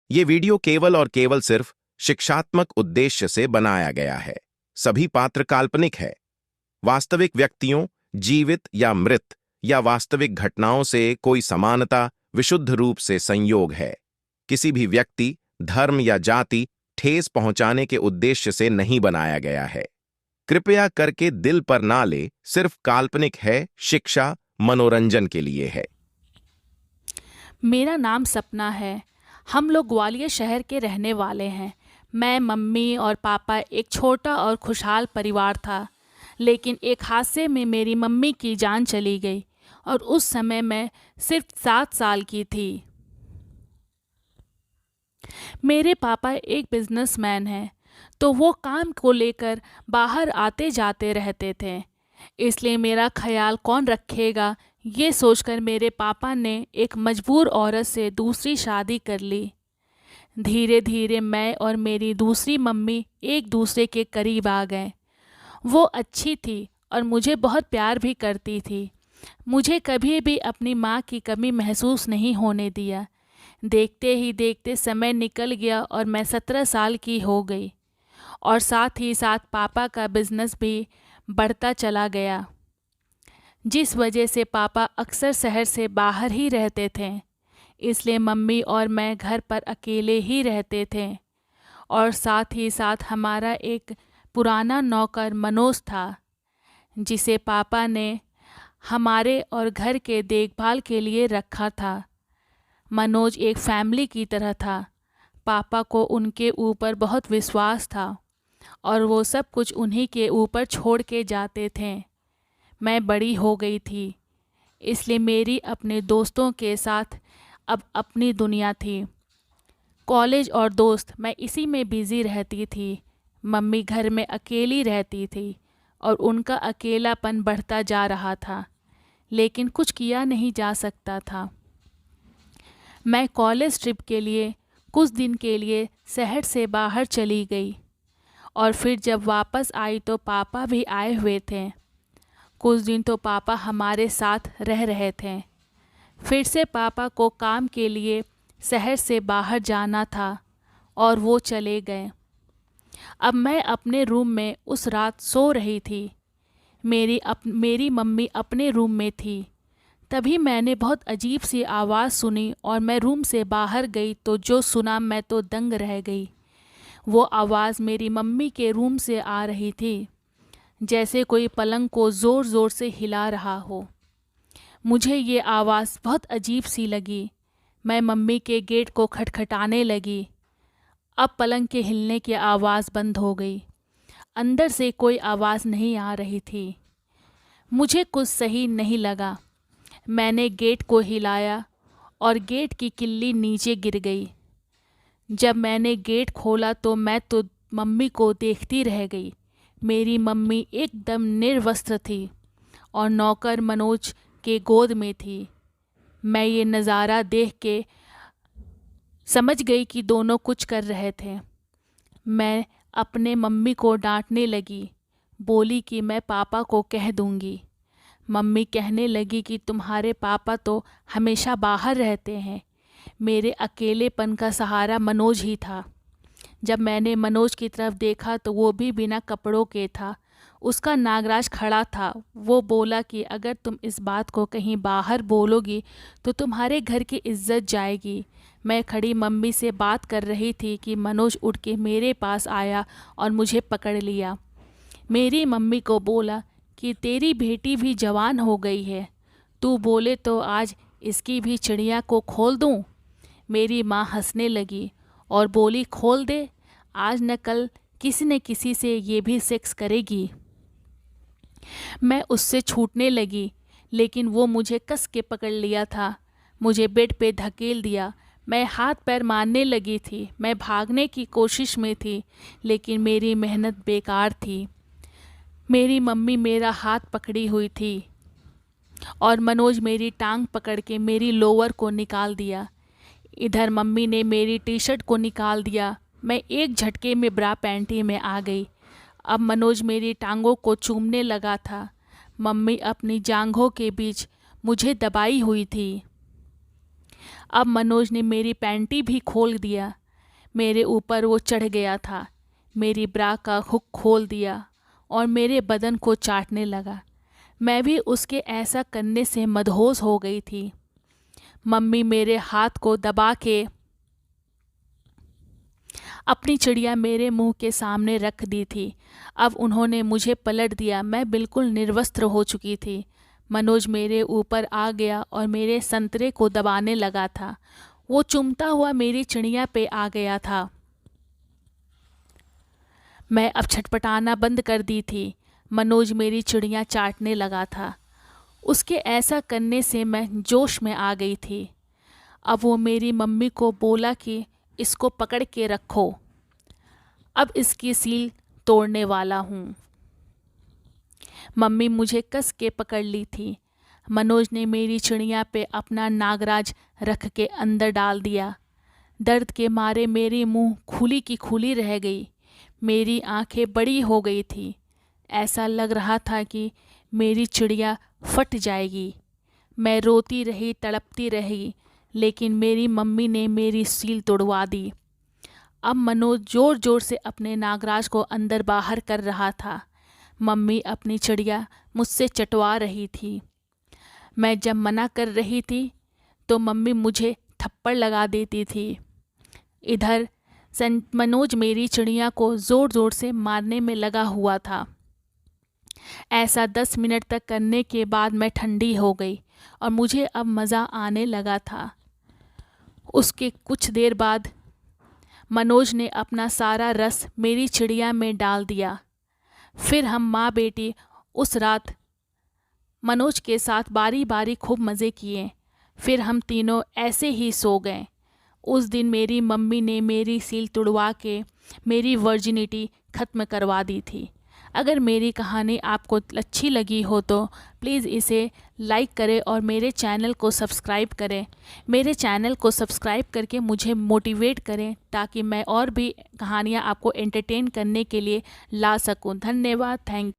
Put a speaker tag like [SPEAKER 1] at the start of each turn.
[SPEAKER 1] ये वीडियो केवल और केवल सिर्फ शिक्षात्मक उद्देश्य से बनाया गया है। सभी पात्र काल्पनिक है। वास्तविक व्यक्तियों, जीवित या मृत या वास्तविक घटनाओं से कोई समानता विशुद्ध रूप से संयोग है। किसी भी व्यक्ति, धर्म या जाति ठेस पहुंचाने के उद्देश्य से नहीं बनाया गया है। कृपया करके दिल पर ना ले, सिर्फ काल्पनिक है, शिक्षा, मनोरंजन के लिए है।
[SPEAKER 2] मेरा नाम सपना है। हम लोग ग्वालियर शहर के रहने वाले हैं। मैं, मम्मी और पापा, एक छोटा और खुशहाल परिवार था। लेकिन एक हादसे में मेरी मम्मी की जान चली गई और उस समय मैं सिर्फ 7 साल की थी। मेरे पापा एक बिजनेसमैन हैं, तो वो काम को लेकर बाहर आते जाते रहते थे। इसलिए मेरा ख्याल कौन रखेगा, ये सोचकर मेरे पापा ने एक मजबूर औरत से दूसरी शादी कर ली। धीरे धीरे मैं और मेरी दूसरी मम्मी एक दूसरे के करीब आ गए। वो अच्छी थी और मुझे बहुत प्यार भी करती थी। मुझे कभी भी अपनी माँ की कमी महसूस नहीं होने दिया। देखते ही देखते समय निकल गया और मैं 17 साल की हो गई, और साथ ही साथ पापा का बिजनेस भी बढ़ता चला गया, जिस वजह से पापा अक्सर शहर से बाहर ही रहते थे। इसलिए मम्मी और मैं घर पर अकेले ही रहते थे। और साथ ही साथ हमारा एक पुराना नौकर मनोज था, जिसे पापा ने हमारे और घर के देखभाल के लिए रखा था। मनोज एक फैमिली की तरह था। पापा को उनके ऊपर बहुत विश्वास था और वो सब कुछ उन्हीं के ऊपर छोड़ के जाते थे। मैं बड़ी हो गई थी, इसलिए मेरी अपने दोस्तों के साथ अब अपनी दुनिया थी। कॉलेज और दोस्त, मैं इसी में बिज़ी रहती थी। मम्मी घर में अकेली रहती थी और उनका अकेलापन बढ़ता जा रहा था, लेकिन कुछ किया नहीं जा सकता था। मैं कॉलेज ट्रिप के लिए कुछ दिन के लिए शहर से बाहर चली गई, और फिर जब वापस आई तो पापा भी आए हुए थे। कुछ दिन तो पापा हमारे साथ रह रहे थे। फिर से पापा को काम के लिए शहर से बाहर जाना था और वो चले गए। अब मैं अपने रूम में उस रात सो रही थी। मेरी मम्मी अपने रूम में थी। तभी मैंने बहुत अजीब सी आवाज़ सुनी और मैं रूम से बाहर गई तो जो सुना, मैं तो दंग रह गई। वो आवाज़ मेरी मम्मी के रूम से आ रही थी, जैसे कोई पलंग को ज़ोर ज़ोर से हिला रहा हो। मुझे ये आवाज़ बहुत अजीब सी लगी। मैं मम्मी के गेट को खटखटाने लगी। अब पलंग के हिलने की आवाज़ बंद हो गई। अंदर से कोई आवाज़ नहीं आ रही थी। मुझे कुछ सही नहीं लगा। मैंने गेट को हिलाया और गेट की किल्ली नीचे गिर गई। जब मैंने गेट खोला तो मैं तो मम्मी को देखती रह गई। मेरी मम्मी एकदम निर्वस्त्र थी और नौकर मनोज के गोद में थी। मैं ये नज़ारा देख के समझ गई कि दोनों कुछ कर रहे थे। मैं अपने मम्मी को डांटने लगी, बोली कि मैं पापा को कह दूंगी। मम्मी कहने लगी कि तुम्हारे पापा तो हमेशा बाहर रहते हैं। मेरे अकेलेपन का सहारा मनोज ही था। जब मैंने मनोज की तरफ देखा तो वो भी बिना कपड़ों के था। उसका नागराज खड़ा था। वो बोला कि अगर तुम इस बात को कहीं बाहर बोलोगी तो तुम्हारे घर की इज्जत जाएगी। मैं खड़ी मम्मी से बात कर रही थी कि मनोज उठ के मेरे पास आया और मुझे पकड़ लिया। मेरी मम्मी को बोला कि तेरी बेटी भी जवान हो गई है, तू बोले तो आज इसकी भी चिड़िया को खोल दूँ। मेरी माँ हंसने लगी और बोली, खोल दे, आज न कल किसी न किसी से ये भी सेक्स करेगी। मैं उससे छूटने लगी, लेकिन वो मुझे कस के पकड़ लिया था। मुझे बेड पे धकेल दिया। मैं हाथ पैर मारने लगी थी। मैं भागने की कोशिश में थी, लेकिन मेरी मेहनत बेकार थी। मेरी मम्मी मेरा हाथ पकड़ी हुई थी और मनोज मेरी टांग पकड़ के मेरी लोअर को निकाल दिया। इधर मम्मी ने मेरी टी शर्ट को निकाल दिया। मैं एक झटके में ब्रा पैंटी में आ गई। अब मनोज मेरी टांगों को चूमने लगा था। मम्मी अपनी जांघों के बीच मुझे दबाई हुई थी। अब मनोज ने मेरी पैंटी भी खोल दिया। मेरे ऊपर वो चढ़ गया था, मेरी ब्रा का हुक खोल दिया और मेरे बदन को चाटने लगा। मैं भी उसके ऐसा करने से मदहोश हो गई थी। मम्मी मेरे हाथ को दबा के अपनी चिड़िया मेरे मुंह के सामने रख दी थी। अब उन्होंने मुझे पलट दिया। मैं बिल्कुल निर्वस्त्र हो चुकी थी। मनोज मेरे ऊपर आ गया और मेरे संतरे को दबाने लगा था। वो चूमता हुआ मेरी चिड़िया पे आ गया था। मैं अब छटपटाना बंद कर दी थी। मनोज मेरी चिड़िया चाटने लगा था। उसके ऐसा करने से मैं जोश में आ गई थी। अब वो मेरी मम्मी को बोला कि इसको पकड़ के रखो, अब इसकी सील तोड़ने वाला हूँ। मम्मी मुझे कस के पकड़ ली थी। मनोज ने मेरी चिड़िया पे अपना नागराज रख के अंदर डाल दिया। दर्द के मारे मेरी मुंह खुली की खुली रह गई। मेरी आंखें बड़ी हो गई थी। ऐसा लग रहा था कि मेरी चिड़िया फट जाएगी। मैं रोती रही, तड़पती रही, लेकिन मेरी मम्मी ने मेरी सील तोड़वा दी। अब मनोज ज़ोर ज़ोर से अपने नागराज को अंदर बाहर कर रहा था। मम्मी अपनी चिड़िया मुझसे चटवा रही थी। मैं जब मना कर रही थी तो मम्मी मुझे थप्पड़ लगा देती थी। इधर मनोज मेरी चिड़िया को ज़ोर ज़ोर से मारने में लगा हुआ था। ऐसा 10 मिनट तक करने के बाद मैं ठंडी हो गई और मुझे अब मज़ा आने लगा था। उसके कुछ देर बाद मनोज ने अपना सारा रस मेरी चिड़िया में डाल दिया। फिर हम माँ बेटी उस रात मनोज के साथ बारी बारी खूब मज़े किए। फिर हम तीनों ऐसे ही सो गए। उस दिन मेरी मम्मी ने मेरी सील तुड़वा के मेरी वर्जिनिटी ख़त्म करवा दी थी। अगर मेरी कहानी आपको अच्छी लगी हो तो प्लीज़ इसे लाइक करें और मेरे चैनल को सब्सक्राइब करें। मेरे चैनल को सब्सक्राइब करके मुझे मोटिवेट करें ताकि मैं और भी कहानियाँ आपको एंटरटेन करने के लिए ला सकूं। धन्यवाद। थैंक